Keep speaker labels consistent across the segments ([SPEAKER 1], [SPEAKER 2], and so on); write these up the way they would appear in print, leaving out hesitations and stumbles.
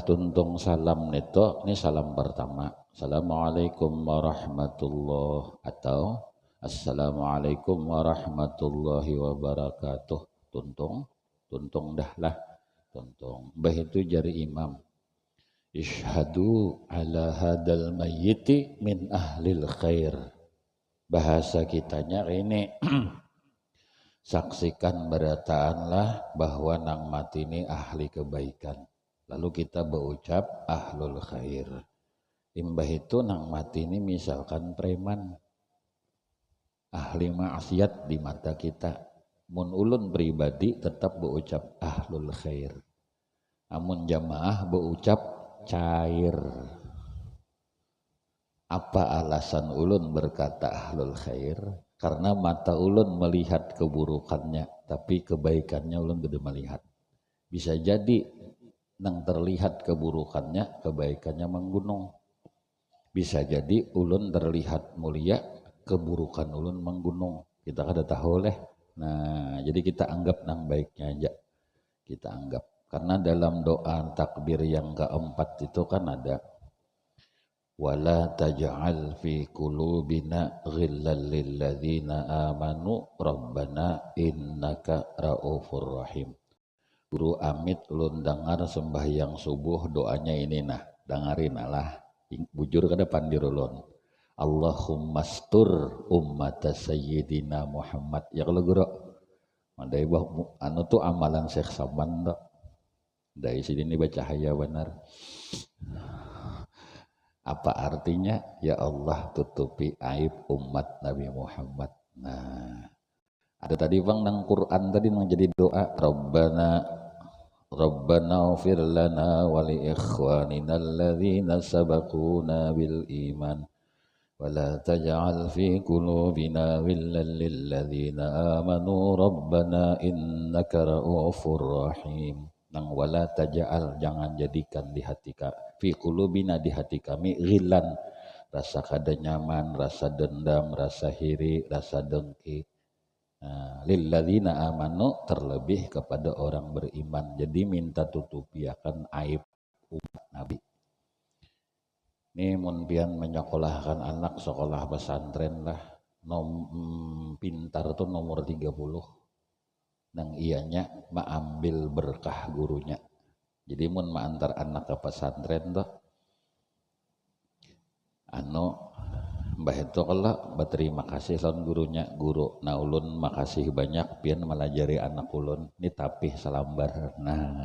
[SPEAKER 1] tuntung salam neto, ini salam pertama. Assalamualaikum warahmatullahi atau Assalamualaikum warahmatullahi wabarakatuh. Tuntung dah lah. Tuntung. Bah itu jari imam. Ishhadu ala hadal mayyiti min ahlil khair. Bahasa kitanya ini saksikan berataanlah bahwa nang mati ini ahli kebaikan. Lalu kita berucap ahlul khair. Imbah itu nang mati ini misalkan preman, ahli maksiat di mata kita. Mun ulun pribadi tetap berucap ahlul khair. Amun jamaah berucap cair. Apa alasan ulun berkata ahlul khair? Karena mata ulun melihat keburukannya, tapi kebaikannya ulun tidak melihat. Bisa jadi nang terlihat keburukannya, kebaikannya menggunung. Bisa jadi ulun terlihat mulia, keburukan ulun menggunung. Kita kada tahu leh. Nah, jadi kita anggap nang baiknya aja. Kita anggap. Karena dalam doa takbir yang keempat itu kan ada wala taj'al fi qulubina ghillal lil ladzina amanu rabbana innaka raufur rahim. Guru amit ulun dengar sembahyang subuh doanya ini nah, dengarin lah. Bujur ke depan di ulun. Allahumma stur ummat sayyidina Muhammad. Ya kalau guru mandai bah anu tuh amalan Syekh Saban dak. Dari sini baca haya benar. Apa artinya? Ya Allah tutupi aib umat Nabi Muhammad. Nah, ada tadi bang nang Quran tadi nang jadi doa Rabbana ighfir lana wa li ikhwanina alladzina sabaquna bil iman wa la taj'al fi qulubina ghillan lil ladzina amanu rabbana innaka ra'ufur rahim. Nang wala taj'al, jangan jadikan di hati fi qulubina di hati kami ghillan, rasa kada nyaman, rasa dendam, rasa iri, rasa dengki. Lil ladzina amanu, terlebih kepada orang beriman. Jadi minta tutupi akan aib umat Nabi. Ini mun pian menyekolahkan anak sekolah pesantren lah, pintar tuh nomor 30. Nang ianya ambil berkah gurunya. Jadi mun antar anak ke pesantren tuh mbah itu kalau berterima kasih lawan gurunya, guru nah ulun makasih banyak pian melajari anak ulun ini tapi salambar. Nah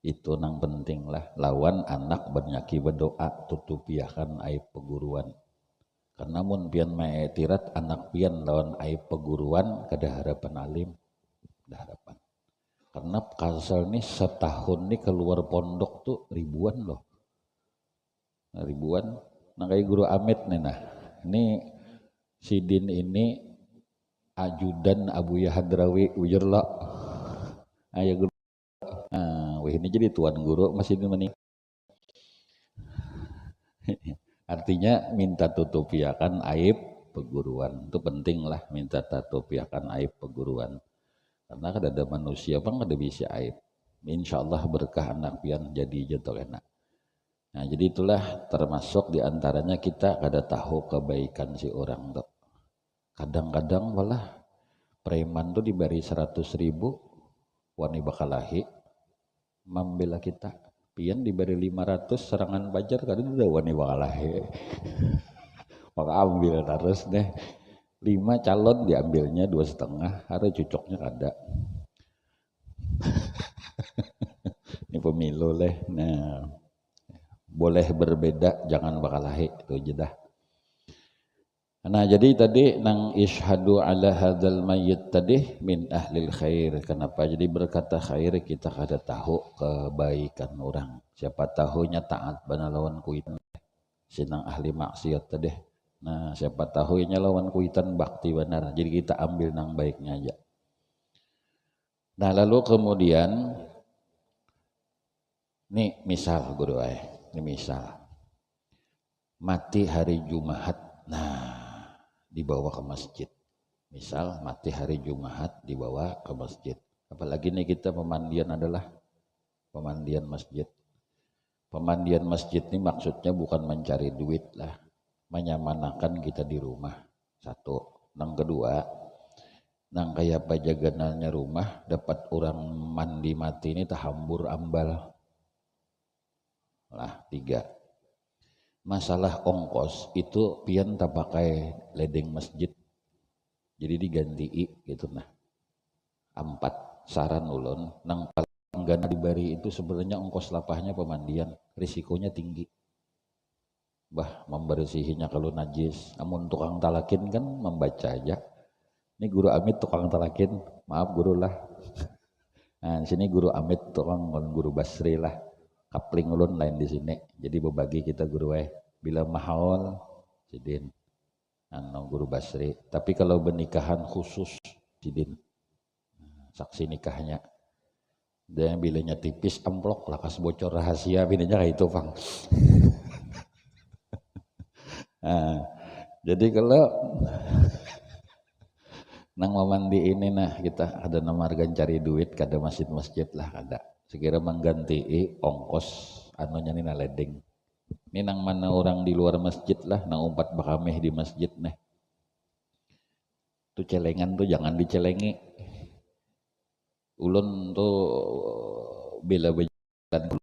[SPEAKER 1] itu nang penting lah, lawan anak bernyaki berdoa tutupiakan aib peguruan. Karena mun pian maetirat anak pian lawan aib peguruan kada harapan alim, kada harapan. Karena Kalsel nih setahun nih keluar pondok tuh ribuan loh. Ribuan. Nah kayak guru Amit nih nah. Ini Sidin ini ajudan Abu Yahadrawi ujur lo. Ayo guru. Nah, wih ini jadi tuan guru masih ini meni. Artinya minta tutupiakan aib peguruan. Itu penting lah minta tutupiakan aib peguruan. Karena kan ada manusia bang ada bisa aib. Insya Allah berkah anak pian jadi jatuh enak. Nah jadi itulah termasuk diantaranya kita kada tahu kebaikan si orang tuh. Kadang-kadang malah preman tuh diberi 100.000 wani bakalahi membela kita. Pian diberi 500 serangan pajar kada udah wani bakalahi. Maka ambil terus deh. 5 calon diambilnya 2,5, ada cocoknya kada. Ini pemilu leh. Nah, boleh berbeda, jangan bakalahi itu aja dah. Nah, jadi tadi nang ishadu ala hadzal mayyit tadi min ahlil khair. Kenapa jadi berkata khair kita kada tahu kebaikan orang. Siapa tahunya taat bana lawan kuitan. Sinang ahli maksiat tadi. Nah, siapa tahu nya lawan kuitan bakti benar. Jadi kita ambil nang baiknya aja. Nah, lalu kemudian nih misal guru ini misal mati hari Jumat. Nah, dibawa ke masjid. Misal mati hari Jumat dibawa ke masjid. Apalagi nih kita pemandian adalah pemandian masjid. Pemandian masjid ini maksudnya bukan mencari duit lah, menyamanakan kita di rumah. Satu. Yang kedua, nang kayak pajaganannya rumah dapat orang mandi mati ini tahambur ambal. Lah, tiga. Masalah ongkos itu pian tak pakai ledeng masjid. Jadi diganti gitu nah. 4. Saran ulun nang paling dibari itu sebenarnya ongkos lapahnya pemandian, risikonya tinggi. Bah, membersihinya kalau najis. Namun tukang talakin kan membaca aja. Ini guru Amit tukang talakin, maaf guru lah. Nah, di sini guru Amit tukang guru Basri lah. Kapling ulun lain di sini. Jadi berbagi kita guru bila mahal sidin guru Basri. Tapi kalau bernikahan khusus sidin. Saksi nikahnya. Dan bilanya tipis amplok lakas bocor rahasia bilanya kayak itu, Bang. Nah, jadi kalau nang memandi ini nah kita ada namargan cari duit kada masjid-masjid lah kada. Sekira mengganti ongkos anunya nih ledeng. Ini nang mana orang di luar masjid lah nang umpat bakameh di masjid nih. Tuh celengan tuh jangan dicelengi. Ulun tuh bila berjalan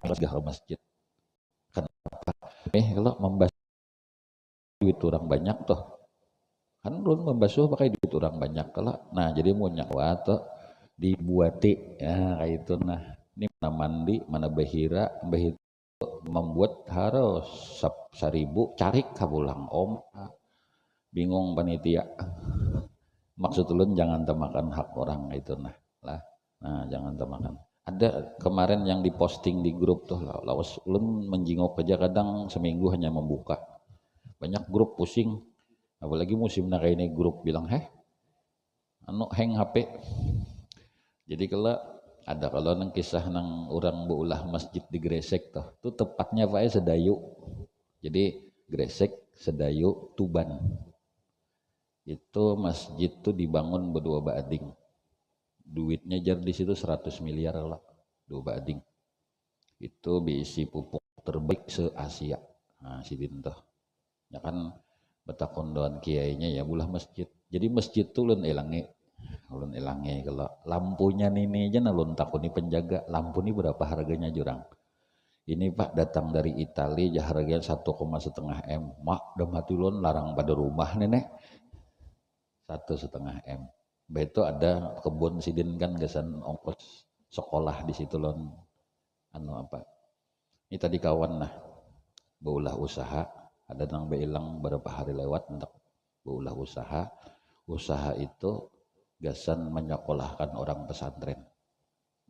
[SPEAKER 1] ke masjid. Kenapa? Kalau membasuh duit orang banyak tuh. Kan ulun membasuh pakai duit orang banyak kalau. Nah, jadi mau nyawa tuh dibuati ya kayak itu nah. Ini mana mandi, mana bahira membuat harus 1.000 carik kabulang om. Bingung panitia. Maksud ulun jangan temakan hak orang itu nah lah. Nah, jangan temakan. Ada kemarin yang diposting di grup tuh lawas ulun menjingok aja kadang seminggu hanya membuka. Banyak grup pusing. Apalagi musim nah kayak ini grup bilang hang HP. Jadi kalau nang kisah nang orang beulah masjid di Gresik tuh tepatnya Pak Sedayu. Jadi Gresik, Sedayu, Tuban. Itu masjid tuh dibangun berdua bading. Duitnya jar di situ 100 miliar lah, 2 bading. Itu diisi pupuk terbaik se-Asia. Nah, si Dintoh. Ya kan betakondoan kiainya ya bulah masjid. Jadi masjid tuh ulun elangi kalau lampunya nih aja ulun takuni penjaga. Lampu ini berapa harganya jurang? Ini Pak datang dari Italia harganya 1,5 M. Mak udah mati ulun larang pada rumah nenek. 1,5 M. Itu ada kebun sidin kan gesan ongkos sekolah di situ lon ini tadi kawan nah beulah usaha ada nang beilang beberapa hari lewat untuk beulah usaha itu gasan menyekolahkan orang pesantren.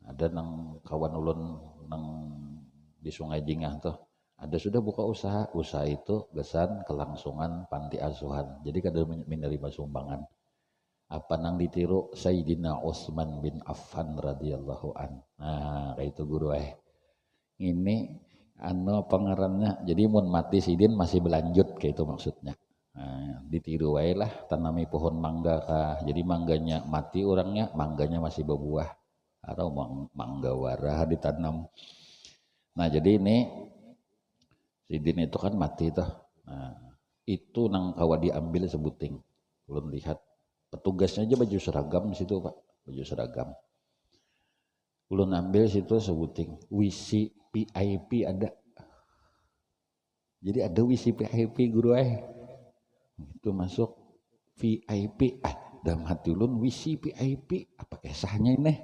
[SPEAKER 1] Ada nang kawan ulun nang di Sungai Jingah tuh ada sudah buka usaha itu gasan kelangsungan panti asuhan jadi kada menerima sumbangan. Apa nang ditiru Sayyidina Utsman bin Affan radhiyallahu an. Nah, kayak itu guru Ini pengarannya. Jadi mun mati sidin masih berlanjut kayak itu maksudnya. Nah, ditiru wae lah tanami pohon mangga kah. Jadi mangganya mati orangnya, mangganya masih berbuah. Atau mangga warah ditanam. Nah, jadi ini sidin itu kan mati tuh. Nah, itu nang kawa diambil sebuting. Belum lihat petugasnya aja baju seragam di situ Pak, baju seragam. Ulun ambil situ sebuting WC VIP ada. Jadi ada WC VIP guru itu masuk VIP. Dah mati ulun WC VIP apa kisahnya ini?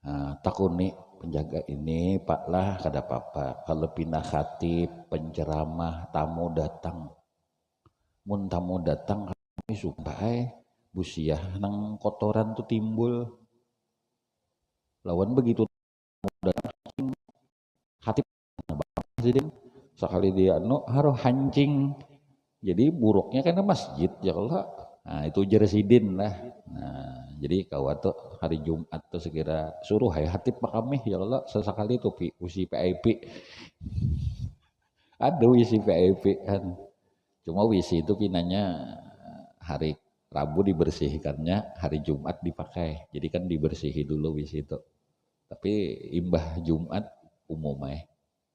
[SPEAKER 1] Nah, takuni penjaga ini Pak lah kada apa-apa. Kalau pindah khatib, penceramah, tamu datang. Mun tamu datang kami sumpah busiah nang kotoran tuh timbul lawan begitu hati sidin sekali dia haruh hancing jadi buruknya karena masjid ya kalau nah itu jersidin lah. Nah jadi kawan tuh hari Jumat tuh sekira suruh hatip pak kami ya Allah sesekali tuh usi PIP ada wisi PIP kan cuma wisi itu pinanya hari Rabu dibersihkannya, hari Jumat dipakai. Jadi kan dibersihi dulu wis itu. Tapi imbah Jumat umum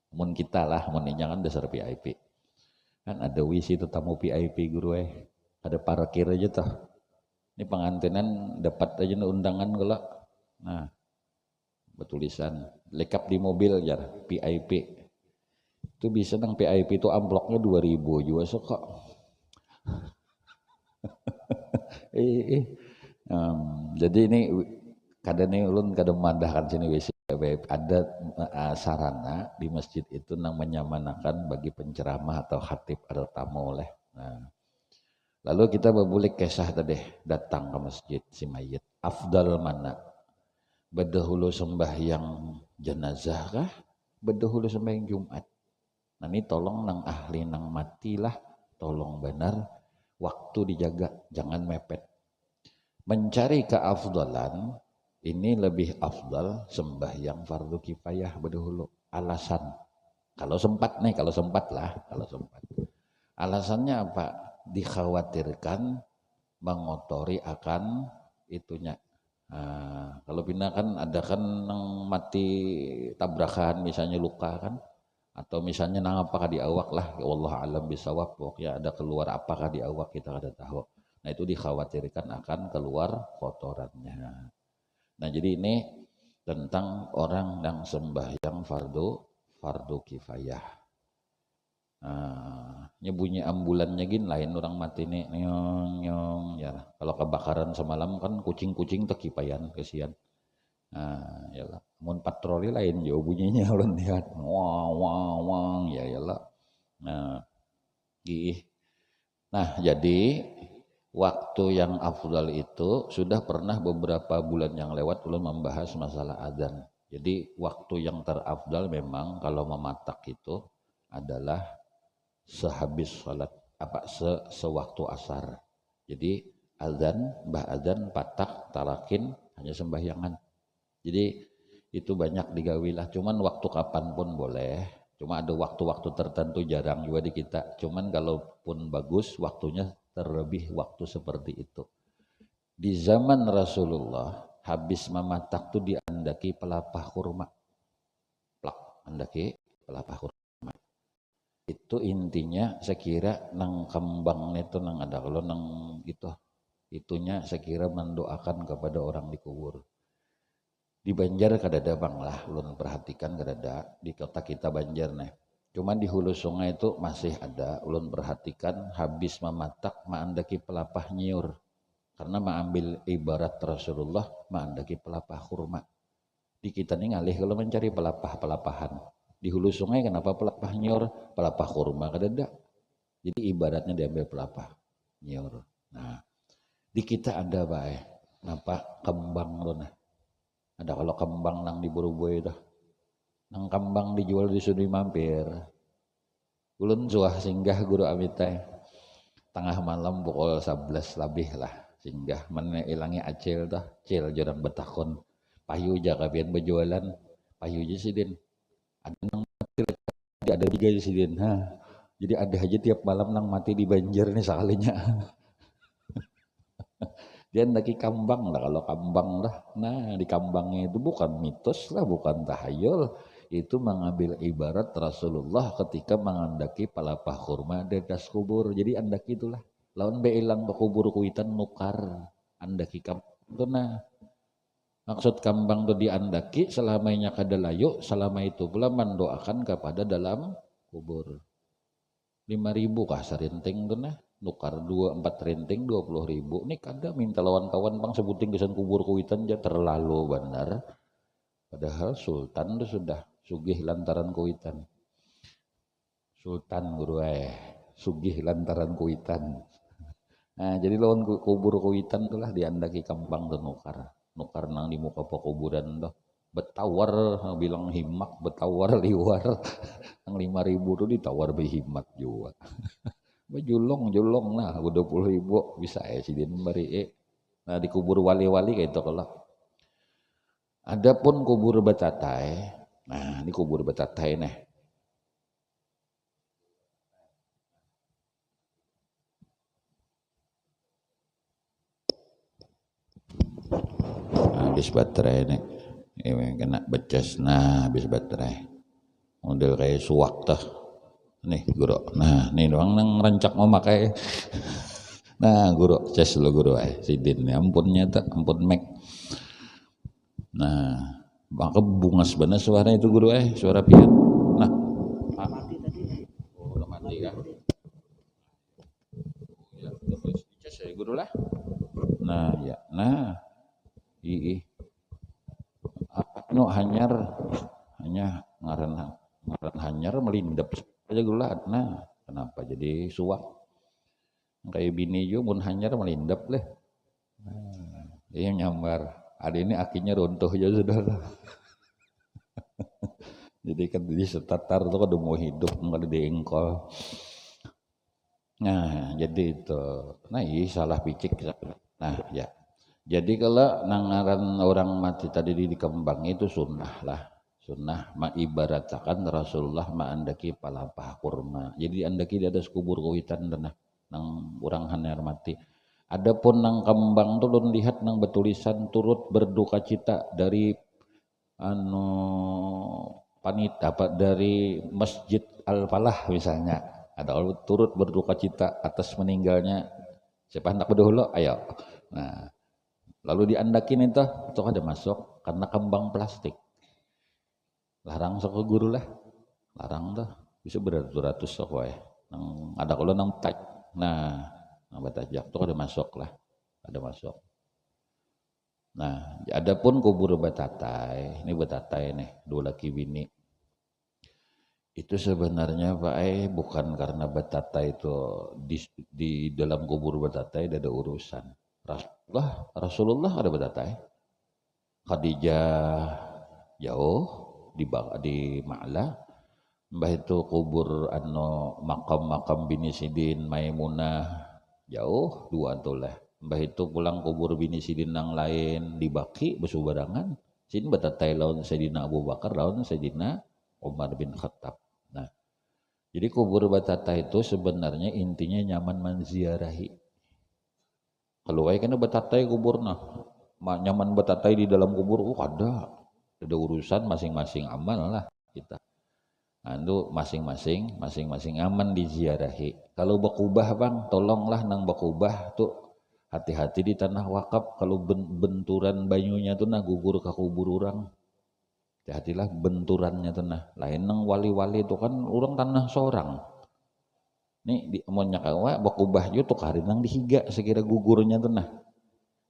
[SPEAKER 1] mun kita lah, mun jangan dasar VIP. Kan ada wisi itu tamu VIP guru ada parkir aja tuh. Ini pengantinan dapat aja undangan kalau. Nah, bertulisan lengkap di mobil ya VIP. Itu bisa nang VIP itu amplopnya 2.000 juga suka. Jadi ini kadang nih ulun kadang mandahkan sini WC ada sarana di masjid itu nang menyamanakan bagi penceramah atau khatib atau tamu oleh. Nah, lalu kita berbulik kisah tadi datang ke masjid si mayit. Afdal mana? Berdahulu sembahyang jenazah kah? Berdahulu sembahyang Jumat. Nah ini tolong nang ahli nang matilah, tolong benar waktu dijaga, jangan mepet. Mencari keafdalan ini lebih afdal sembahyang fardu kifayah berdahulu. Alasan kalau sempat lah. Alasannya apa? Dikhawatirkan mengotori akan itunya. Nah, kalau pindah kan ada kan yang mati tabrakan misalnya luka kan, atau misalnya nang apakah di awak lah, ya Allah alam bisawab, pokoknya ada keluar apakah di awak kita kada tahu. Nah itu dikhawatirkan akan keluar kotorannya. Nah jadi ini tentang orang yang sembahyang fardu kifayah. Bunyi ambulannya gin lain orang mati nih nyong ya. Kalau kebakaran semalam kan kucing-kucing tekipayan kesian. Yalah. Mun patroli lain jauh bunyinya ulun lihat. Wang ya yalah. Nah, jadi waktu yang afdal itu sudah pernah beberapa bulan yang lewat ulun membahas masalah adzan. Jadi waktu yang terafdal memang kalau mematak itu adalah sehabis salat sewaktu asar. Jadi adzan patak talakin hanya sembahyangan. Jadi itu banyak digawilah, cuman waktu kapan pun boleh. Cuma ada waktu-waktu tertentu jarang juga di kita. Cuman kalaupun bagus waktunya terlebih waktu seperti itu. Di zaman Rasulullah habis mematak tuh diandaki pelapah kurma. Andaki pelapah kurma. Itu intinya sekira nang kembang itu nang ada kalau nang itunya sekira mendoakan kepada orang dikubur. Di Banjar kadada bang lah, ulun perhatikan kadada di kota kita Banjar nih. Cuman di hulu sungai itu masih ada, ulun perhatikan habis mematak maandaki pelapah nyiur. Karena mengambil ibarat Rasulullah maandaki pelapah kurma. Di kita nih ngalih kalau mencari pelapah-pelapahan. Di hulu sungai kenapa pelapah nyiur? Pelapah kurma kadada. Jadi ibaratnya diambil pelapah nyiur. Nah, di kita ada baik. Kenapa kembang loh nah. Ada kalau kembang nang di Buruboy itu, nang kembang dijual di Sudi Mampir. Ulun suah singgah guru amitai. Tengah malam pukul 11 lebih lah singgah mana ilangi acil dah, cil jorang betakon. Payu jaga bian berjualan, payu aja sidin. Ada nang mati ada 3 sidin. Jadi ada aja tiap malam nang mati di Banjar nih sekalinya. Dia lagi kambang lah, kalau kambang lah. Nah di kambangnya itu bukan mitos lah, bukan tahayul. Itu mengambil ibarat Rasulullah ketika mengandaki pelapah kurma di atas kubur. Jadi andaki itulah. Lawan be ilang ke kubur kuitan nukar. Andaki kambang itu nah. Maksud kambang itu diandaki selamanya kadalayu, selama itu pula mendoakan kepada dalam kubur. 5.000 kah sarinting tuh nah. Nukar 2-4 rinting 20.000 nih kada minta lawan kawan bang sebuting kesan kubur kuitan aja terlalu benar, padahal sultan itu sudah sugih lantaran kuitan, sultan guru sugih lantaran kuitan. Nah jadi lawan kubur kuitan itulah diandaki kampang dan nukar nang di muka kuburan tuh betawar bilang himak betawar liwar yang 5.000 tuh ditawar behimak juga. Julong nah 20.000 bisa sidin bari. Nah di kubur wali-wali kayak itu kalau. Adapun kubur betatai, nah ini kubur betatai nih. Habis baterai nih. kena becas, nah habis baterai model kayak suwak tah nih guru, nah nih doang nang rancak mau makai nah guru ces lo guru sidin ampunnya tak ampun mek. Nah maka bunga sebenarnya suara itu guru suara pian. Nah mati tadi udah mati ya, ya ces ya guru lah. Nah ya nah ii no hanyar hanya ngaran hanyar melindap aja gula. Nah kenapa jadi suak kayak bini juga mun hanyar melindap leh. Iya nyambar ada ini akinya runtuh aja sudah. Jadi kan di setatar tuh kan udah mau hidup nggak ada diengkol. Nah jadi itu nah iya salah picik. Nah ya jadi kalau nangaran orang mati tadi di kembang itu sunnah lah. Sunnah ibaratakan Rasulullah andaki palapah kurma. Jadi andaki di atas kubur kawitan dan nang orang hanar mati. Adapun nang kembang tuh lu lihat nang betulisan turut berduka cita dari anu panita dari Masjid Al-Falah misalnya. Ada turut berduka cita atas meninggalnya siapa hendak berdahulu ayo. Nah, lalu diandakin itu ada masuk karena kembang plastik. Larang sok guru lah, larang tuh bisa beratus-ratus sok wae. Nang ada kalau nang tak, nah batajak tuh ada masuk lah, ada masuk. Nah, adapun kubur batatai, ini batatai nih, dua laki bini. Itu sebenarnya Pak bukan karena batatai itu di dalam kubur batatai ada urusan. Rasulullah ada batatai. Khadijah jauh di Ma'la, mbah itu kubur makam bini Sidin Maimunah jauh dua tulah. Mbah itu pulang kubur bini Sidin yang lain di Baki besubarangan. Sin batatai lawan Sayyidina Abu Bakar lawan Sayyidina Umar bin Khattab. Nah, jadi kubur batatai itu sebenarnya intinya nyaman menziarahi. Kalau kan batatai kuburna, nyaman batatai di dalam kubur, ada urusan masing-masing amal lah kita. Nah, itu masing-masing aman diziarahi. Kalau bakubah bang, tolonglah nang bakubah tuh hati-hati di tanah wakaf. Kalau benturan banyunya tuh nah gugur ke kubur orang. Hati-hatilah benturannya tuh nah. Lain nang wali-wali itu kan orang tanah seorang. Nih di amonnya kawa bakubah juga tuh karin nang dihiga sekira gugurnya tuh nah.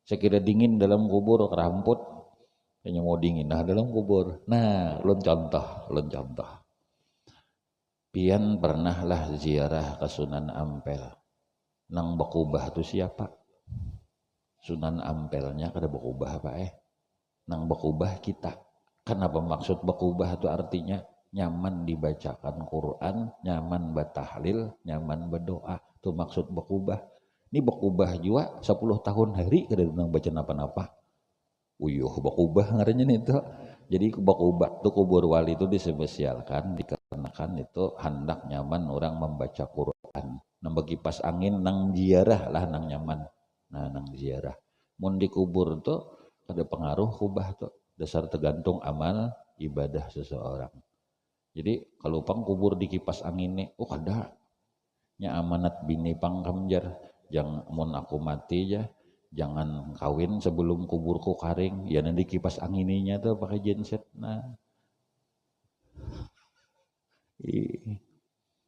[SPEAKER 1] Sekira dingin dalam kubur keramput. Kayaknya mau dingin nah dalam kubur. Nah, lon contoh. Pian pernahlah ziarah ke Sunan Ampel. Nang bakubah itu siapa? Sunan Ampelnya kada bakubah apa Nang bakubah kita. Kenapa maksud bakubah itu artinya nyaman dibacakan Quran, nyaman batahlil, nyaman berdoa. Itu maksud bakubah. Ini bakubah juga 10 tahun hari kada nang baca napa-napa. Bakubah ngarannya itu. Jadi bakubah itu kubur wali itu dispesialkan dikarenakan itu hendak nyaman orang membaca Quran. Nang kipas angin nang ziarah lah nang nyaman. Nah nang ziarah. Mun dikubur tuh ada pengaruh kubah tuh dasar tergantung amal ibadah seseorang. Jadi kalau pang kubur di kipas angin nih, ada nya amanat bini pang kamjar. Jangan mun aku mati ya. Jangan kawin sebelum kuburku karing. Ya nanti kipas angininya tuh pakai genset. Nah,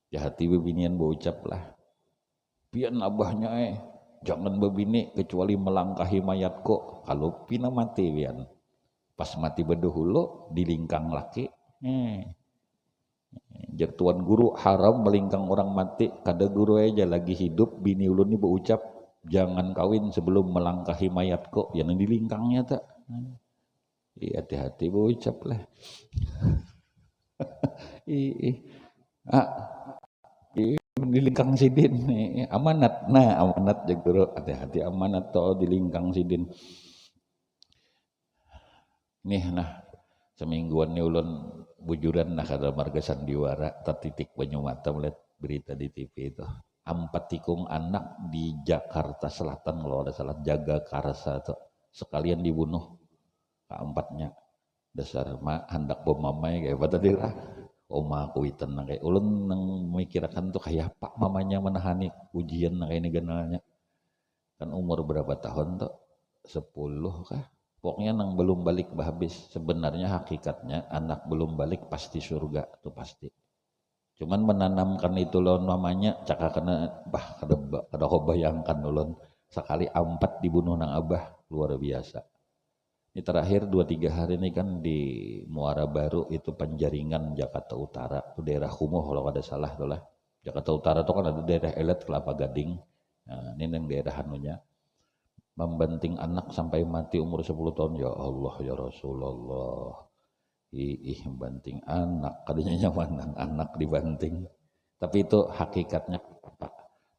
[SPEAKER 1] ya hati bebinian berucap lah. Pian abahnya jangan bebini kecuali melangkahi mayatku. Kalau pina mati pian. Pas mati berdahulu dilingkang laki. Jar tuan guru haram melingkang orang mati. Kada guru aja lagi hidup bini ulun ini berucap. Jangan kawin sebelum melangkahi mayatku. Yang dilingkangnya tak. Hati-hati berucap lah. Dilingkang sidin amanat. Nah amanat ya guru. Hati-hati amanat toh dilingkang sidin. Nih nah semingguan nih ulun bujuran nah kada marga sandiwara tertitik Banyumata melihat berita di TV itu. 4 tikung anak di Jakarta Selatan kalau ada salah Jagakarsa tuh sekalian dibunuh keempatnya. dasar mak hendak pemamai kayak apa tadi lah oma kuitan kayak ulun nang memikirkan tuh kayak pak mamanya menahani ujian kayak ini genalnya kan umur berapa tahun tuh 10 kah pokoknya nang belum balik habis sebenarnya hakikatnya anak belum balik pasti surga tuh pasti cuman menanamkan itu loh namanya cakak kena bah kada bayangkan ulun sekali ampat dibunuh nang abah luar biasa. Ini terakhir 2-3 hari ini kan di Muara Baru itu Penjaringan Jakarta Utara itu daerah kumuh kalau ada salah tuh lah. Jakarta Utara itu kan ada daerah elit Kelapa Gading. Nah, ini yang daerah anunya membanting anak sampai mati umur 10 tahun ya Allah ya Rasulullah. Ih banting anak kadanya nyaman anak dibanting. Tapi itu hakikatnya Pak.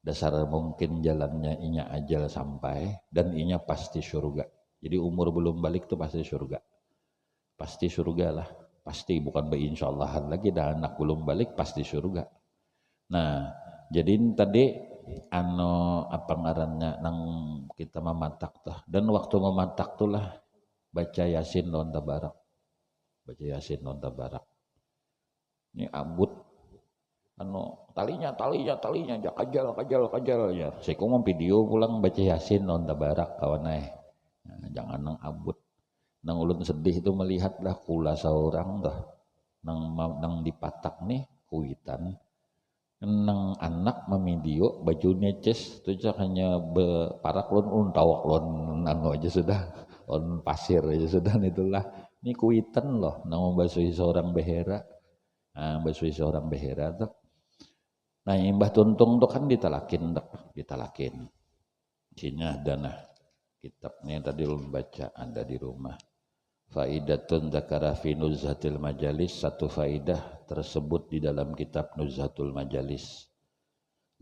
[SPEAKER 1] Dasar mungkin jalannya inya ajal sampai dan inya pasti surga. Jadi umur belum balik tuh pasti surga. Pasti surga lah. Pasti bukan insya Allah lagi dah anak belum balik pasti surga. Nah, jadi tadi apa ngarannya nang kita mematak tuh. Dan waktu mematak tuh lah baca Yasin lawan Tabarak. Baca Yasin lawan Tabarak. Ini abut talinya kajal ya. Saya mau video pulang baca Yasin lawan Tabarak kawan Nah, jangan nang abut nang ulun sedih itu melihatlah kula seorang dah nang dipatak nih kuitan nang anak memidio baju neces tuh hanya parak lon tawak lon nang aja sudah lon pasir aja sudah itulah ini kuitan loh nang membasui seorang behera membasui seorang behera tuh nah Mbah Tuntung tuh kan ditalakin Cina dana kitabnya yang tadi ulun baca ada di rumah. Faidatun dzakara fi nuzhatil majalis, satu faidah tersebut di dalam kitab Nuzhatul Majalis.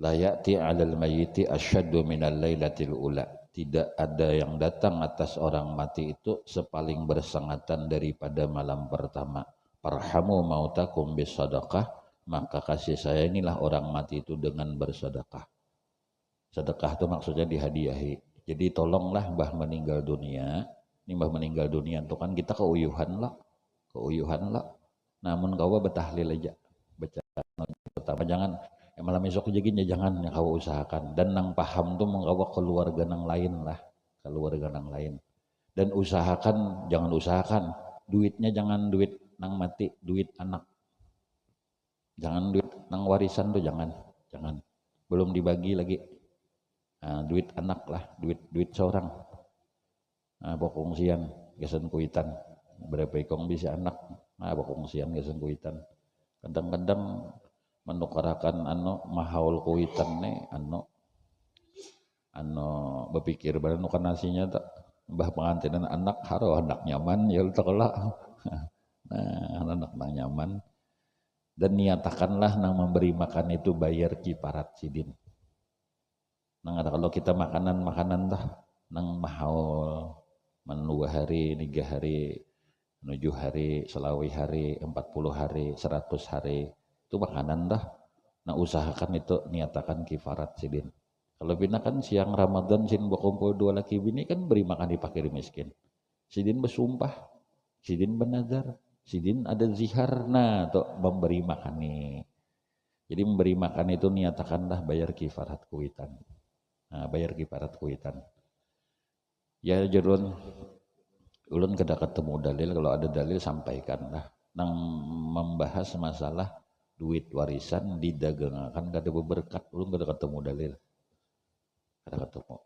[SPEAKER 1] La ya'ti 'alal mayyiti asyaddu minal lailatil ula. Tidak ada yang datang atas orang mati itu sepaling bersengatan daripada malam pertama. Parhamu mautakum bisadaqah, maka kasih saya inilah orang mati itu dengan bersedekah. Sedekah itu maksudnya dihadiahi. Jadi tolonglah Mbah meninggal dunia. Ini Mbah meninggal dunia itu kan kita keuyuhan lah. Namun kau betahlil aja. Baca pertama jangan malam esok jadinya jangan yang kau usahakan. Dan nang paham tuh mengkawa keluarga nang lain lah. Keluarga nang lain. Dan jangan usahakan. Duitnya jangan duit nang mati, duit anak. Jangan duit nang warisan tuh jangan. Belum dibagi lagi. Duit anak lah, duit seorang. Bokongsian, gesan kuitan. Berapa ikong bisa anak, bokongsian gesan kuitan. Kadang-kadang menukarakan mahaul kuitan nih, berpikir pada nukan nasinya tak mbah pengantinan anak haro anak nyaman ya kelak. Nah, anak nyaman. Dan niatakanlah nang memberi makan itu bayar kiparat sidin. Nang ada kalau kita makanan dah nang mahal 2 hari, 3 hari, 7 hari, selawi hari, 40 hari, 100 hari itu makanan dah. Nah usahakan itu niatakan kifarat sidin. Kalau bina kan siang Ramadan sin berkumpul 2 laki bini kan beri makan di fakir miskin. Sidin bersumpah, sidin bernazar, sidin ada zihar, nah tuh memberi makan nih. Jadi memberi makan itu niatakanlah bayar kifarat kuitan. Bayar kifarat kuitan. Ya jerun ulun kada ketemu dalil, kalau ada dalil sampaikanlah. Nang membahas masalah duit warisan didagangakan kada berberkat, ulun kada ketemu dalil. Kada ketemu.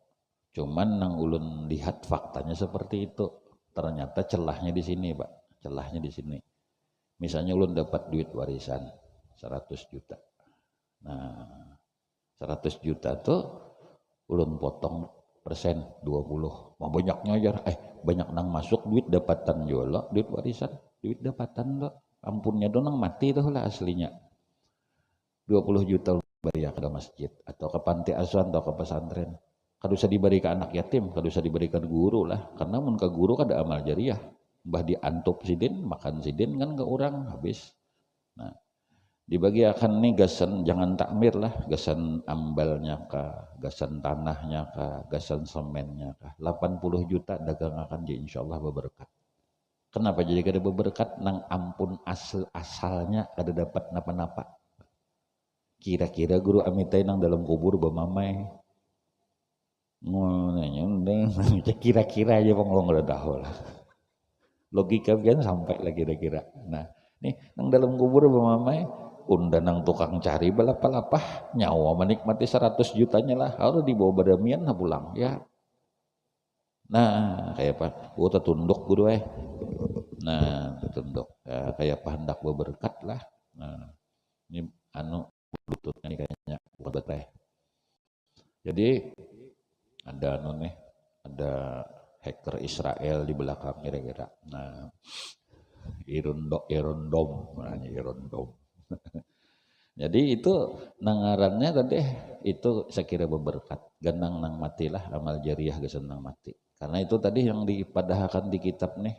[SPEAKER 1] Cuman nang ulun lihat faktanya seperti itu. Ternyata celahnya di sini, Pak. Celahnya di sini. Misalnya ulun dapat duit warisan 100 juta. Nah, 100 juta tuh ulun potong persen 20. Mau banyaknya aja, banyak nang masuk duit dapatan juga, duit warisan, duit dapatan lo. Ampunnya dong nang mati tuh lah aslinya. 20 juta bayar ke masjid atau ke panti asuhan atau ke pesantren. Kada usah diberi ke anak yatim, kada usah diberikan guru lah. Karena mun ke guru kada amal jariah. Mbah diantup sidin, makan sidin kan ke orang habis. Nah, dibagi akan nih gasan jangan takmir lah, gasan ambalnya kah, gasan tanahnya kah, gasan semennya kah. 80 juta dagang akan insya Allah berberkat. Kenapa jadi kada berberkat nang ampun asalnya kada dapat napa-napa. Kira-kira guru amitai nang dalam kubur bamamai. Nanya kira-kira aja penglong udah tahu lah. Logika kan sampai lah kira-kira. Nah, nih nang dalam kubur bamamai unda nang tukang cari balapah-lapah nyawa menikmati 100 jutanya lah harus dibawa badamian nah pulang ya. Nah kayak apa gua tertunduk guru nah tertunduk ya, kayak apa hendak berberkat lah. Nah ini anu lututnya nih kayaknya bukan betah. Jadi ada anu nih ada hacker Israel di belakang kira-kira. Nah irondom namanya irondom. Jadi itu nangarannya tadi itu saya kira berberkat ganang nang matilah amal jariah geus nang mati. Karena itu tadi yang dipadahkan di kitab nih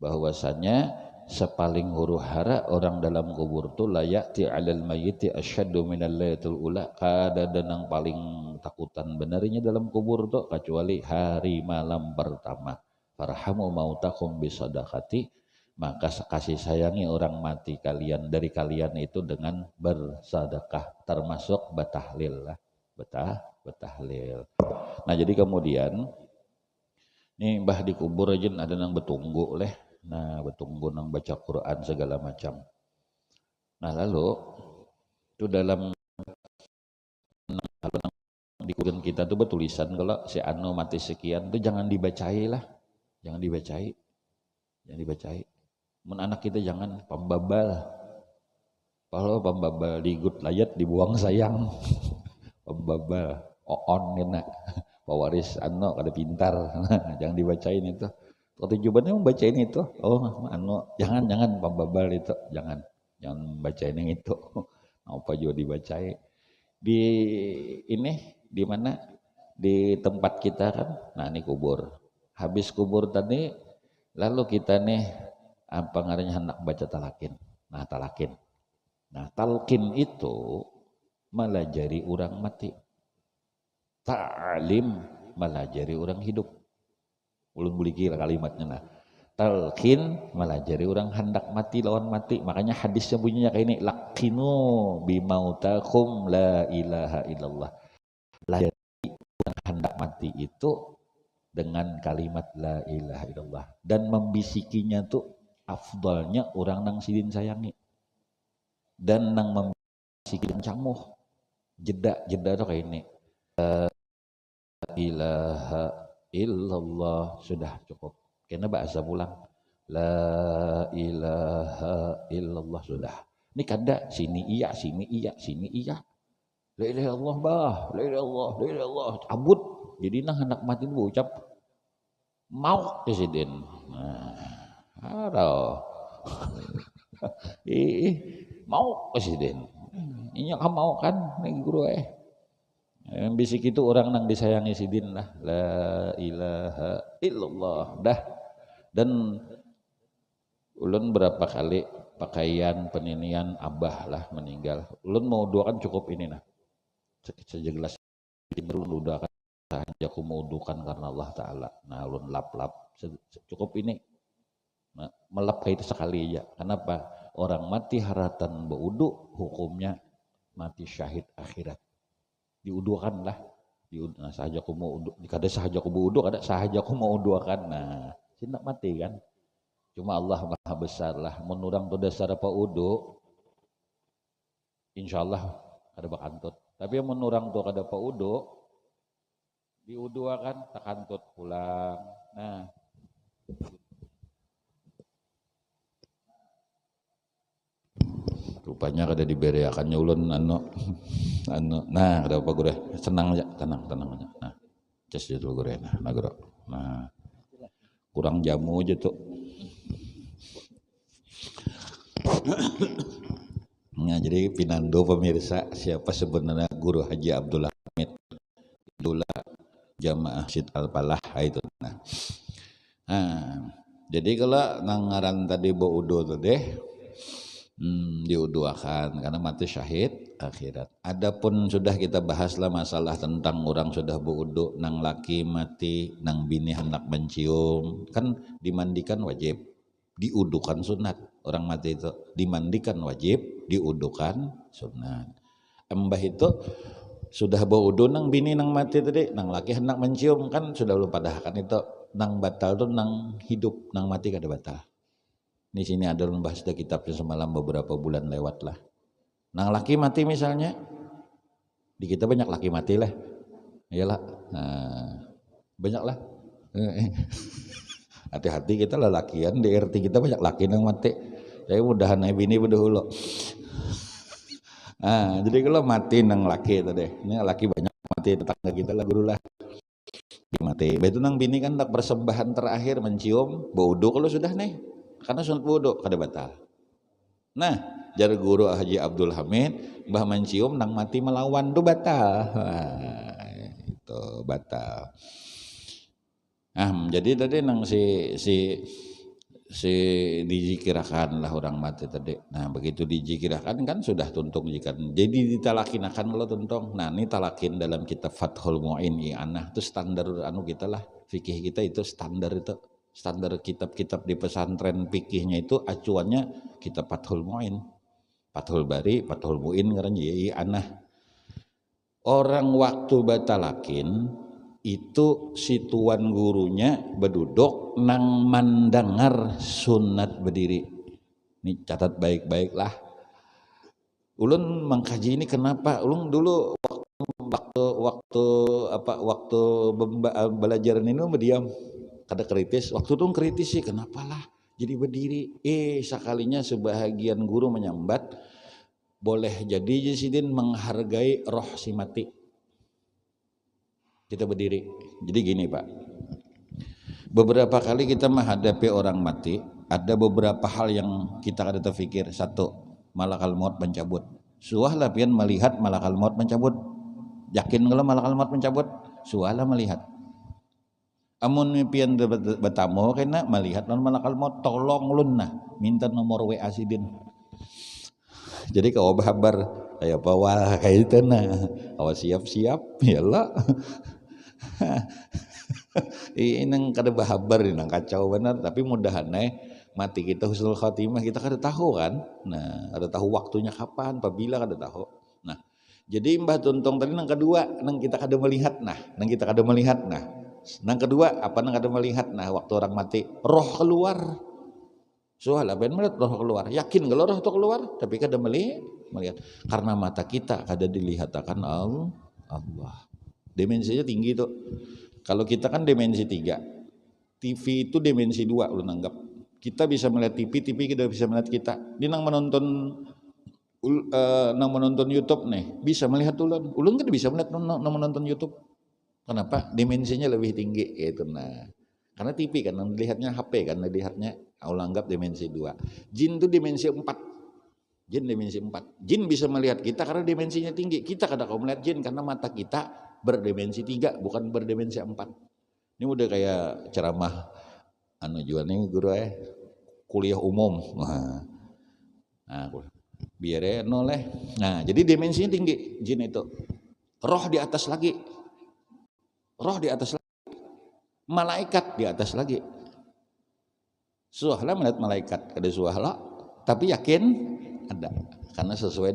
[SPEAKER 1] bahwasanya sepaling huru hara orang dalam kubur tuh layak ti alal mayyiti asyaddu minal layatul ula kada denang paling takutan benarnya dalam kubur tuh kecuali hari malam pertama. Farhamu mautakum bisadaqati maka kasih sayangi orang mati kalian dari kalian itu dengan bersedekah termasuk batahlil lah batahlil. Nah jadi kemudian nih mbah dikubur aja ada nang betunggu leh. Nah betunggu nang baca Quran segala macam. Nah lalu itu dalam kalau di Quran kita tuh bertulisan kalau si anu mati sekian tuh jangan dibacai lah, jangan dibacai. Mun anak kita jangan pembabal. Kalau pembabal digut layat dibuang sayang. Pembabal oon kena pewaris anu kada pintar. Jangan dibacain itu. Tujuannya membacain itu. Oh anu jangan pembabal itu. Jangan bacain yang itu. Apa juga dibacai. Di ini di mana? Di tempat kita kan. Nah ini kubur. Habis kubur tadi lalu kita nih apa ngarannya hendak baca talakin. Nah talakin. Nah talqin itu melajari orang mati. Ta'lim melajari orang hidup. Ulun beli kira kalimatnya nah. Talqin melajari orang hendak mati lawan mati. Makanya hadisnya bunyinya kayak ini laqinu bimautakum la ilaha illallah. Lajari orang hendak mati itu dengan kalimat la ilaha illallah dan membisikinya tuh afdalnya orang nang sidin sayangi dan nang membisikin camuh jeda tuh kayak ini la ilaha illallah sudah cukup karena bahasa pulang la ilaha illallah sudah ini kada sini iya la ilaha illallah bah la ilaha illallah cabut jadi nang hendak mati itu ucap mau presiden nah mau presiden ini kamu mau kan nih guru yang bisik itu orang nang disayangi sidin lah la ilaha illallah dah. Dan ulun berapa kali pakaian peninian abah lah meninggal ulun mau doakan cukup ini nah sejelas baru doakan saja aku mau doakan karena Allah Ta'ala. Nah ulun lap cukup ini nah, melap kayak itu sekali aja. Kenapa? Orang mati haratan beudu hukumnya mati syahid akhirat. Diudukan lah. Nah sahaja aku mau udu, kada sahaja aku mau udu, kada sahaja aku mau udukan. Nah, sindak mati kan. Cuma Allah Maha Besar lah. Menurang tu dasar apa udu, insyaallah kada bakantut. Tapi yang menurang tu kada apa udu, diuduakan takantut pulang. Nah, rupanya kada diberiakannya ulun anu nah kada apa gure senang aja tenang aja nah ces dulu gure nah gure nah kurang jamu aja tuh nah jadi pinando pemirsa siapa sebenarnya guru Haji Abdullah Hamid Abdullah Jamaah Syed Al-Falah itu nah jadi kalau nangaran tadi baudo tuh deh diuduakan karena mati syahid akhirat. Adapun sudah kita bahaslah masalah tentang orang sudah beudu nang laki mati nang bini hendak mencium kan dimandikan wajib diudukan sunat. Orang mati itu dimandikan wajib, diudukan sunat. Embah itu sudah bawa udu nang bini nang mati tadi, nang laki hendak mencium kan sudah belum pada kan itu nang batal tuh nang hidup, nang mati kada batal. Di sini ada membahas dari kitabnya semalam beberapa bulan lewat lah. Nang laki mati misalnya, di kita banyak laki mati lah, iyalah, nah, banyak lah. Hati-hati kita lelakian di RT kita banyak laki nang mati. Saya mudahan bini berdahulu. Nah, jadi kalau mati nang laki tadi, ini laki banyak mati tetangga kita lah guru lah. Mati. Betul nang bini kan tak persembahan terakhir mencium bodoh kalau sudah nih, karena sunat bodoh kada batal. Nah, jar guru Haji Abdul Hamid, mbah mencium nang mati melawan tuh batal. Itu batal. Jadi tadi nang si dijikirakan lah orang mati tadi. Nah begitu dijikirakan kan sudah tuntung jikan. Jadi ditalakinakan lo tuntung. Nah ini talakin dalam kitab Fathul Mu'in I'anah itu standar anu kita lah. Fikih kita itu standar kitab-kitab di pesantren fikihnya itu acuannya kitab Fathul Mu'in. Fathul Bari, Fathul Mu'in ngaran I'anah. Orang waktu batalakin itu si tuan gurunya berduduk nang mandangar sunat berdiri. Ini catat baik-baik lah. Ulun mengkaji ini kenapa? Ulun dulu waktu belajar ini berdiam, kada kritis. Waktu itu kritis sih, kenapa lah jadi berdiri? Sekalinya sebahagian guru menyambat, boleh jadi Sidin menghargai roh si mati. Kita berdiri. Jadi gini Pak, beberapa kali kita menghadapi orang mati, ada beberapa hal yang kita kada terfikir. Satu, malakal maut mencabut. Suahlah pian melihat malakal maut mencabut. Yakin kalau malakal maut mencabut? Suahlah melihat. Amun pian bertamu kena melihat non malakal maut, tolong ulun nah, minta nomor WA Sidin. Jadi kau kabar kayak bawa kayak itu nah, awas siap-siap, yalah. Ini kada bahabar nang kacau benar, tapi mudahan mati kita husnul khatimah kita kada tahu kan. Nah, kada tahu waktunya kapan, apabila kada tahu. Nah, jadi Mbah Tuntong tadi nang kedua, nang kita kada melihat nah, Nang kedua apa nang kada melihat nah waktu orang mati, roh keluar. Soal apa yang melihat roh keluar? Yakin kalau roh itu keluar, tapi kada melihat karena mata kita kada dilihat akan Allah. Dimensinya tinggi tuh. Kalau kita kan dimensi 3. TV itu dimensi 2 lu nanggap. Kita bisa melihat TV kita bisa melihat kita. Di nang menonton YouTube nih, bisa melihat ulun. Ulun kan bisa melihat nang menonton YouTube. Kenapa? Dimensinya lebih tinggi gitu nah. Karena TV kan lihatnya HP kan lihatnya anggap dimensi 2. Jin itu dimensi 4. Jin dimensi 4. Jin bisa melihat kita karena dimensinya tinggi. Kita kadang kau melihat jin karena mata kita berdimensi 3 bukan berdimensi 4. Ini udah kayak ceramah juga nih guru kuliah umum. Nah, biar noleh. Nah, jadi dimensinya tinggi jin itu. Roh di atas lagi. Malaikat di atas lagi. Suahlah melihat malaikat, ada suahlah, tapi yakin ada karena sesuai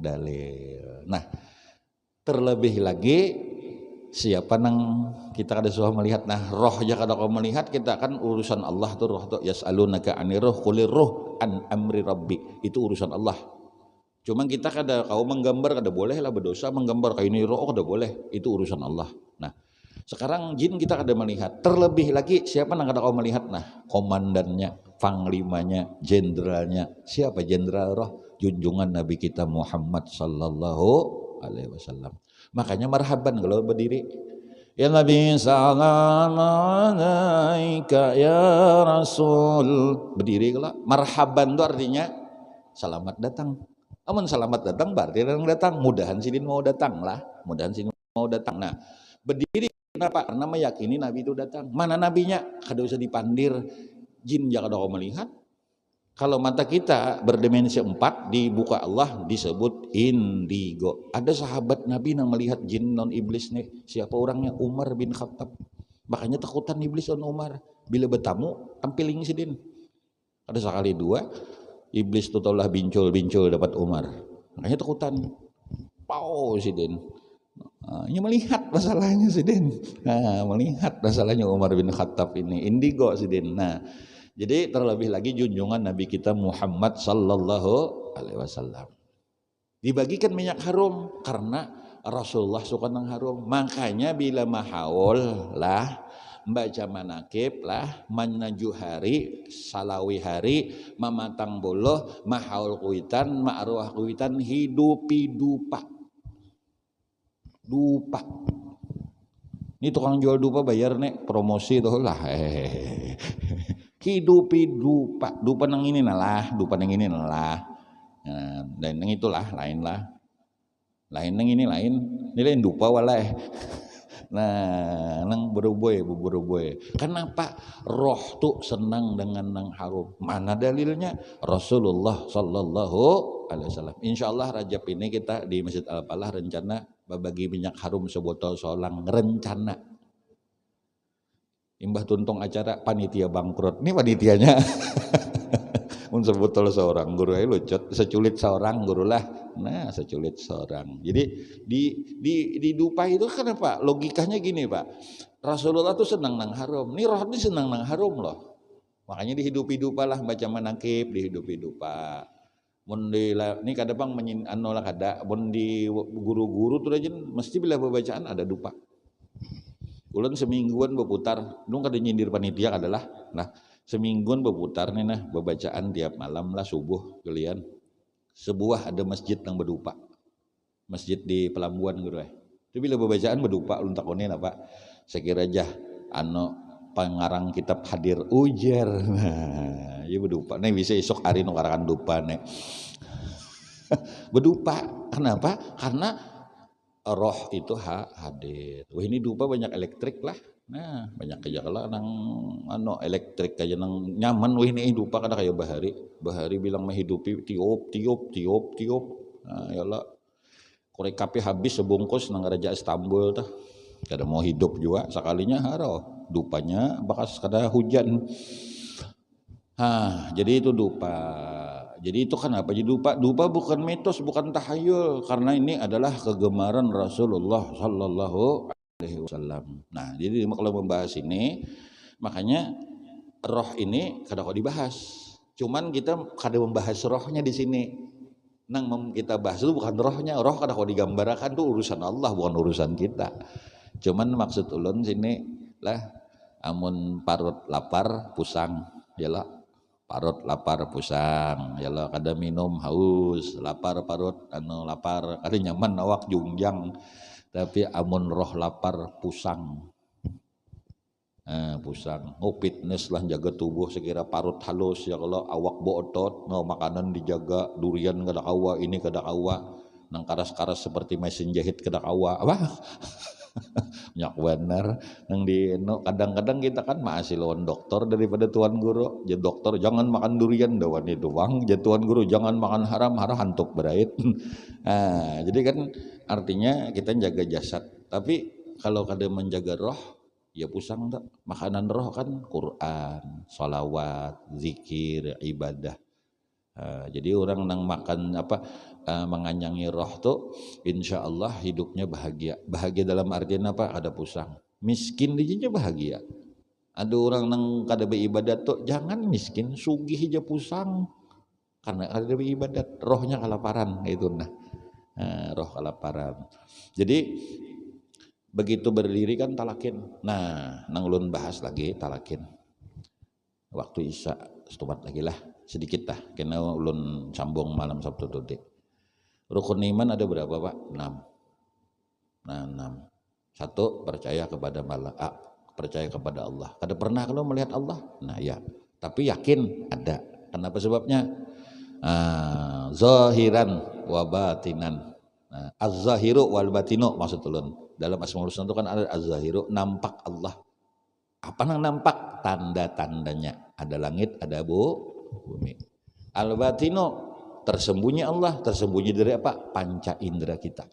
[SPEAKER 1] dalil. Nah, terlebih lagi siapa nang kita kada suah melihat nah roh aja kada kau melihat kita kan urusan Allah tuh roh tuh yas'alunaka anir roh qulir roh an amri rabbi itu urusan Allah. Cuma kita kada kau menggambar kada boleh lah berdosa menggambar kayak ini roh kada boleh itu urusan Allah. Nah sekarang jin kita kada melihat terlebih lagi siapa nang kada kau melihat nah komandannya panglimanya jenderalnya siapa jenderal roh junjungan Nabi kita Muhammad sallallahu alaihi wasallam. Makanya marhaban kalau berdiri. Ya Nabi salam alaika ya Rasul. Berdiri kalau marhaban itu artinya selamat datang. Amun selamat datang berarti orang datang. Mudahan Sidin mau datang lah. Nah, berdiri kenapa? Karena meyakini Nabi itu datang. Mana nabinya? Kada usah dipandir. Jin jangan kau melihat. Kalau mata kita berdimensi 4 dibuka Allah disebut indigo. Ada sahabat Nabi yang melihat jin non iblis nih. Siapa orangnya? Umar bin Khattab. Makanya takutan iblis non Umar. Bila bertamu tampiling Sidin. Ada sekali dua, iblis itu taulah bincul dapat Umar. Makanya takutan. Pau si Den. Ini melihat masalahnya si Den. Melihat masalahnya Umar bin Khattab ini. Indigo si Den. Nah, jadi terlebih lagi junjungan Nabi kita Muhammad sallallahu alaihi wasallam. Dibagikan minyak harum karena Rasulullah suka nang harum. Makanya bila mahaul lah baca manakib lah manaju hari salawi hari mamatang boloh mahaul kuitan ma'ruah kuitan hidupi dupa ini tukang jual dupa bayar nek promosi tuh lah hidupi dupa nang ini nalah dupa nang ini nalah dan nang itulah lain nang ini lain dupa walai. Nah, nang beruboy. Kenapa roh tuh senang dengan nang harum? Mana dalilnya? Rasulullah sallallahu alaihi wasallam. Insyaallah Rajab ini kita di Masjid Al-Falah rencana bagi minyak harum sebotol solang rencana. Imbah tuntung acara panitia bangkrut. Ini panitianya. Sebotol seorang guru aja lucet, seculit seorang guru lah. Nah, seculit seorang. Jadi di dupa itu kenapa? Logikanya gini, Pak. Rasulullah tuh senang nang harum. Ini roh ini senang nang harum loh. Makanya dihidupi dupa lah baca manakib, dihidupi dupa. Mun di ini kadang lah kada, mun di guru-guru tuh aja mesti bila pembacaan ada dupa. Ulun semingguan berputar, nung kada nyindir panitia adalah nah semingguan berputar nih nah bacaan tiap malam lah subuh kalian sebuah ada masjid yang berdupa masjid di Pelambuan gitu itu bila bacaan berdupa ulun takonin apa sekira aja pengarang kitab hadir ujar nah ya berdupa nih bisa esok hari nungkarakan dupa nih berdupa kenapa karena roh itu hadir wah ini dupa banyak elektrik lah. Nah, banyak aja kalau nang elektrik aja nang nyaman wih ini dupa kada kayak bahari bilang menghidupi tiup. Nah, yalah korek kape habis sebungkus nang Raja Istanbul tuh. Kada mau hidup juga sekalinya haro dupanya bakas kada hujan. Jadi itu dupa. Jadi itu kenapa jadi dupa? Dupa bukan mitos, bukan tahayul karena ini adalah kegemaran Rasulullah sallallahu alaihi wasallam. Nah, jadi kalau membahas ini makanya roh ini kada kok dibahas. Cuman kita kada membahas rohnya di sini. Nang kita bahas itu bukan rohnya, roh kada kok digambarkan tuh urusan Allah bukan urusan kita. Cuman maksud ulun sini lah amun parut lapar pusang, yalah parut lapar pusang, yalah kada minum haus, lapar parut lapar kada nyaman awak jungjang. Tapi amun roh lapar pusang pusang fitness lah jaga tubuh sekira parut halus ya kalau awak bootot makanan dijaga durian kada kawa ini kada kawa nang karas-karas seperti mesin jahit kada kawa apa nyak bener nang di kadang-kadang kita kan masih lawan dokter daripada tuan guru jadi dokter jangan makan durian dawan itu bang jadi tuan guru jangan makan haram hantuk berait. Jadi kan artinya kita jaga jasad tapi kalau kada menjaga roh ya pusang tak makanan roh kan Quran sholawat zikir ibadah. Jadi orang nang makan menganyangi roh tuh insya Allah hidupnya bahagia dalam artian apa ada pusang miskin dijinya bahagia ada orang nang kada beribadat tuh jangan miskin sugih aja pusang karena ada beribadat rohnya kelaparan itu roh kelaparan. Jadi begitu berdiri kan talakin nah nang ulun bahas lagi talakin waktu isya setumat lagi lah sedikit lah kena ulun sambung malam Sabtu tadi. Rukun iman ada berapa Pak? 6. Nah 6. 1 percaya kepada percaya kepada Allah. Kada pernah kalau melihat Allah? Nah ya. Tapi yakin ada. Kenapa sebabnya? Zahiran wa batinan. Az-zahiru wal batinu maksud ulun. Dalam Asmaul Husna itu kan ada az-zahiru nampak Allah. Apa nang nampak? Tanda-tandanya. Ada langit, ada bumi. Al-batinu tersembunyi Allah, tersembunyi dari apa? Panca indera kita.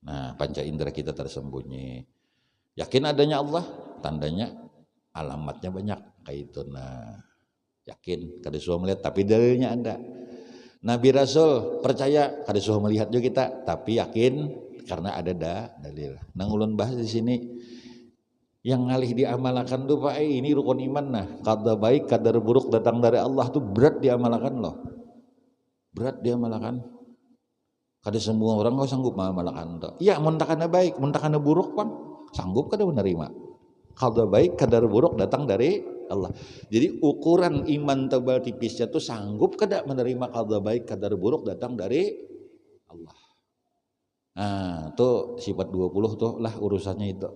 [SPEAKER 1] Nah, panca indera kita tersembunyi. Yakin adanya Allah, tandanya alamatnya banyak kayak itu. Nah, yakin kada suah melihat tapi dalilnya ada. Nabi Rasul percaya kada suah melihat juga kita tapi yakin karena ada dalil. Nang ulun bahas di sini yang ngalih diamalkan tuh Pak, ini rukun iman nah. Kadar baik, kadar buruk datang dari Allah tuh berat diamalkan loh. Berat diamalkan. Kada semua orang nggak sanggup mengamalkan tuh. Iya, muntakana baik, muntakana buruk Bang, sanggup kada menerima. Kadar baik, kadar buruk datang dari Allah. Jadi ukuran iman tebal tipisnya tuh sanggup kada menerima kadar baik, kadar buruk datang dari Allah. Nah, tuh sifat 20 tuh lah urusannya itu.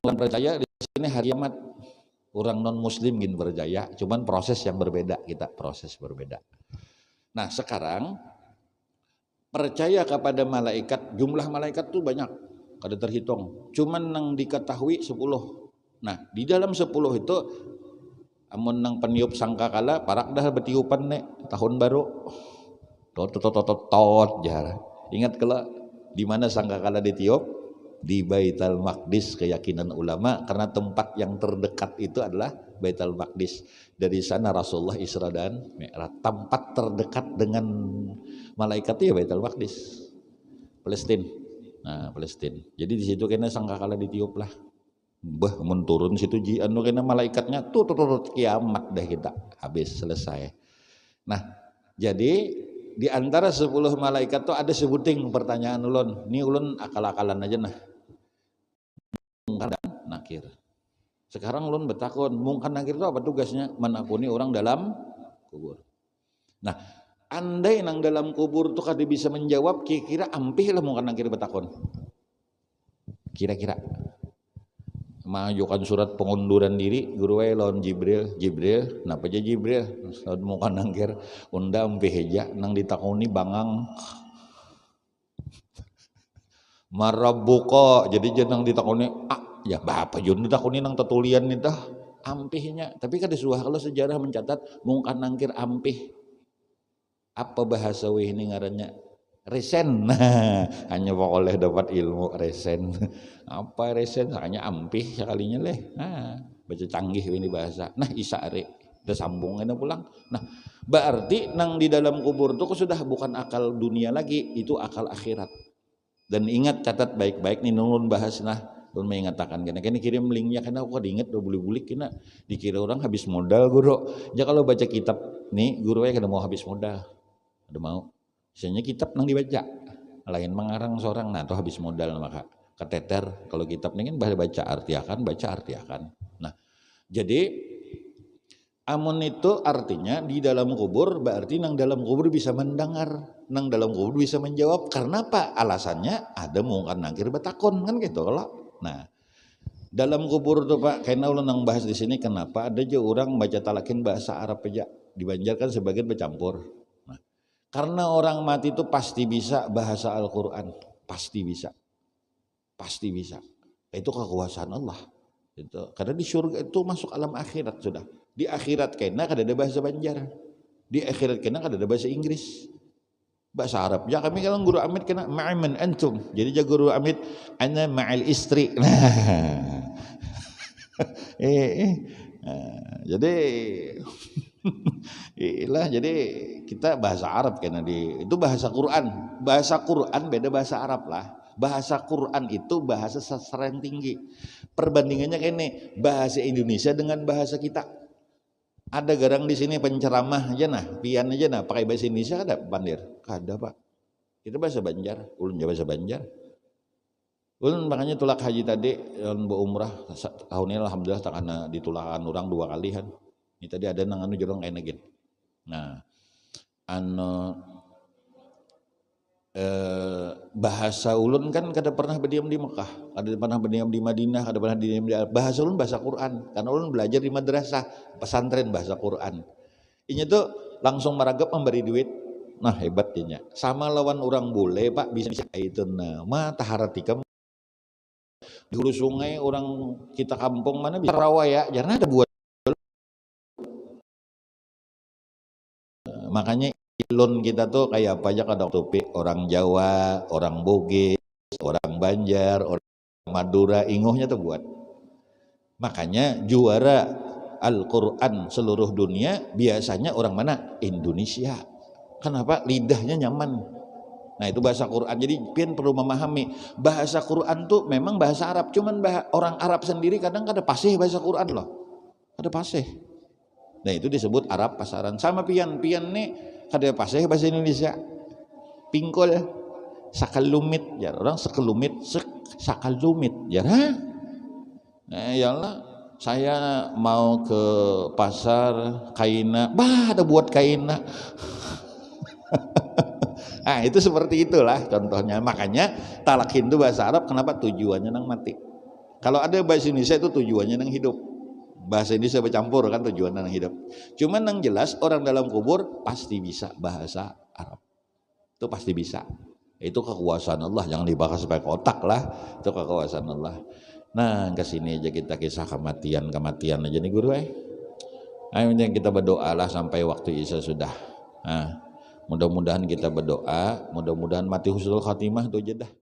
[SPEAKER 1] Orang percaya di sini hari kiamat, orang non muslim gin berjaya, cuman proses yang berbeda, kita proses berbeda. Nah sekarang percaya kepada malaikat, jumlah malaikat tuh banyak, kada terhitung, cuman nang diketahui 10. Nah di dalam 10 itu amun nang peniup sangkakala parak dah betiupan nek tahun baru tot jar. Ingat kala di mana sangkakala ditiup? Di Baitul Maqdis, keyakinan ulama, karena tempat yang terdekat itu adalah Baitul Maqdis. Dari sana Rasulullah Isra dan Mi'raj. Tempat terdekat dengan malaikat itu ya Baitul Maqdis, Palestina. Nah Palestina. Jadi di situ kena sangkakala ditiup lah. Bah mun turun situ ji anu kena malaikatnya tuh kiamat dah kita habis selesai. Nah jadi di antara 10 malaikat tuh ada sebuting pertanyaan ulun. Ini ulun akal-akalan aja nah. Mungkar dan nakir. Sekarang ulun betakun, mungkar nakir itu apa tugasnya? Menakuni orang dalam kubur. Nah, andai nang dalam kubur tuh kada bisa menjawab, kira-kira ampih lah mungkar nakir betakun. Kira-kira majukan surat pengunduran diri guru lawan Jibril, napa aja Jibril lawan mungkar nakir unda ampih heja nang ditakuni bangang marabbuka, jadi jenang ditakuni ya bapak jun ditakuni nang tetulian nih dah ampihnya, tapi kan disuah kalau sejarah mencatat mungkar nangkir ampih apa bahasa weh ini ngarannya resen. Hanya oleh dapat ilmu resen apa resen hanya ampih sekalinya leh. Baca canggih ini bahasa. Nah isare udah sambungnya pulang. Nah berarti nang di dalam kubur tuh sudah bukan akal dunia lagi, itu akal akhirat. Dan ingat catat baik-baik nih nulun bahas nah ulun mengatakan kena kirim linknya karena aku diingat udah bulik-bulik kena dikira orang habis modal guru. Ya kalau baca kitab nih guru ya kena mau habis modal, ada mau misalnya kitab nang dibaca lain mengarang seorang nah tuh habis modal maka keteter. Kalau kitab ini kan baca arti akan. Nah jadi amun itu artinya di dalam kubur berarti nang dalam kubur bisa mendengar, nang dalam kubur bisa menjawab. Karena apa? Alasannya ada mungkar nakir betakon kan gitu kalau. Nah dalam kubur tuh Pak, karena ulun nang bahas di sini kenapa ada aja orang baca talakin bahasa Arab aja di Banjar kan sebagian bercampur. Nah, karena orang mati itu pasti bisa bahasa Al-Quran, pasti bisa. Itu kekuasaan Allah. Itu karena di surga itu masuk alam akhirat sudah. Di akhirat kena kada ada bahasa Banjar, di akhirat kena kada ada bahasa Inggris, bahasa Arab. Ya kami kalau guru Amit kena ma'aman antum, jadi jago guru Amit ana ma'al istri. Jadi jadi kita bahasa Arab kena itu bahasa Quran beda bahasa Arab lah. Bahasa Quran itu bahasa sastra yang tinggi. Perbandingannya kayak ini bahasa Indonesia dengan bahasa kita. Ada garang di sini penceramah aja nah, pian aja nah, pakai bahasa Indonesia ada pandir? Kada Pak. Itu bahasa Banjar, ulun bahasa Banjar. Ulun makanya tulak haji tadi, ulun bu umrah tahun ini alhamdulillah tak kena ditulakan orang 2 kali kan. Ini tadi ada nang anu jorong kayak nagin. Nah, bahasa ulun kan kada pernah berdiam di Mekah, kada pernah berdiam di Madinah, kada pernah berdiam di bahasa ulun bahasa Quran karena ulun belajar di madrasah pesantren bahasa Quran. Ini tuh langsung meragap memberi duit. Nah hebatnya sama lawan orang bule Pak bisa itu nama taharatika di hulu sungai orang kita kampung mana bisa rawa ya jangan ada buat. Makanya ilun kita tuh kayak apa aja kadang topik orang Jawa, orang Bugis, orang Banjar, orang Madura, inguhnya tuh buat. Makanya juara Al-Quran seluruh dunia, biasanya orang mana? Indonesia. Kenapa? Lidahnya nyaman. Nah itu bahasa Quran. Jadi pian perlu memahami bahasa Quran tuh memang bahasa Arab. Cuman orang Arab sendiri kadang ada pasih bahasa Quran loh. Ada pasih. Nah itu disebut Arab pasaran. Sama pian nih ada pasih bahasa Indonesia. Pingkol, sakalumit. Ya orang sekelumit, sakalumit. Ya. Nah yalah. Saya mau ke pasar kaina, ada buat kaina. Nah itu seperti itulah contohnya. Makanya talakin itu bahasa Arab, kenapa tujuannya nang mati. Kalau ada bahasa Indonesia itu tujuannya nang hidup. Bahasa Indonesia bercampur kan tujuannya nang hidup. Cuman nang jelas orang dalam kubur pasti bisa bahasa Arab. Itu pasti bisa. Itu kekuasaan Allah, jangan dibahas pakai otak lah. Itu kekuasaan Allah. Nah kesini aja kita kisah kematian aja nih guru. Ayo kita berdoa lah sampai waktu Isya sudah. Nah, mudah-mudahan kita berdoa, mudah-mudahan mati husnul khatimah itu aja dah.